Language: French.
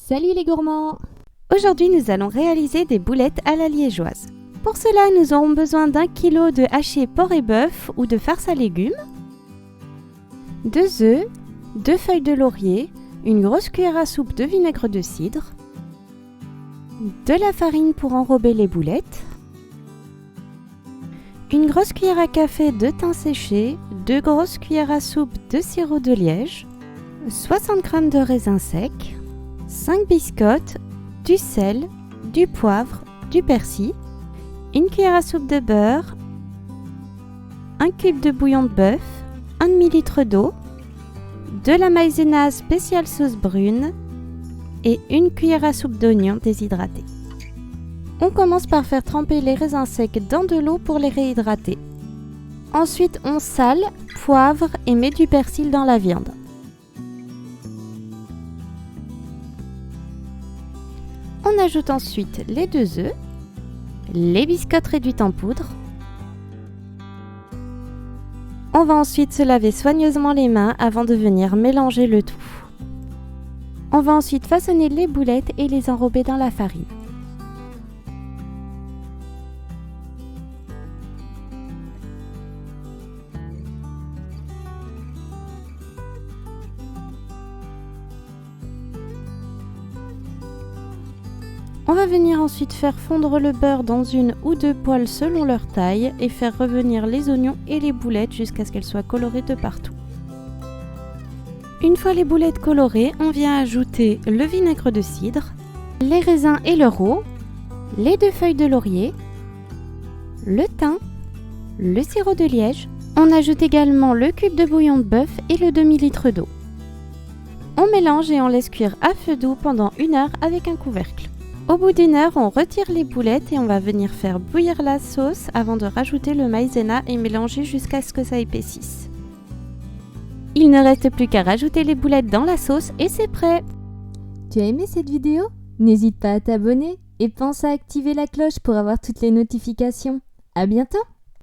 Salut les gourmands! Aujourd'hui nous allons réaliser des boulettes à la liégeoise. Pour cela nous aurons besoin d'1 kg de haché porc et bœuf ou de farce à légumes, 2 œufs, 2 feuilles de laurier, une grosse cuillère à soupe de vinaigre de cidre, de la farine pour enrober les boulettes, une grosse cuillère à café de thym séché, 2 grosses cuillères à soupe de sirop de liège, 60 g de raisins secs, 5 biscottes, du sel, du poivre, du persil, une cuillère à soupe de beurre, 1 cube de bouillon de bœuf, 1 demi-litre d'eau, de la maïzena spéciale sauce brune et une cuillère à soupe d'oignon déshydraté. On commence par faire tremper les raisins secs dans de l'eau pour les réhydrater. Ensuite, on sale, poivre et met du persil dans la viande. On ajoute ensuite les 2 œufs, les biscottes réduites en poudre. On va ensuite se laver soigneusement les mains avant de venir mélanger le tout. On va ensuite façonner les boulettes et les enrober dans la farine. On va venir ensuite faire fondre le beurre dans 1 ou 2 poêles selon leur taille et faire revenir les oignons et les boulettes jusqu'à ce qu'elles soient colorées de partout. Une fois les boulettes colorées, on vient ajouter le vinaigre de cidre, les raisins et leur eau, les 2 feuilles de laurier, le thym, le sirop de liège. On ajoute également le cube de bouillon de bœuf et le demi-litre d'eau. On mélange et on laisse cuire à feu doux pendant 1 heure avec un couvercle. Au bout d'1 heure, on retire les boulettes et on va venir faire bouillir la sauce avant de rajouter le maïzena et mélanger jusqu'à ce que ça épaississe. Il ne reste plus qu'à rajouter les boulettes dans la sauce et c'est prêt! Tu as aimé cette vidéo? N'hésite pas à t'abonner et pense à activer la cloche pour avoir toutes les notifications. À bientôt!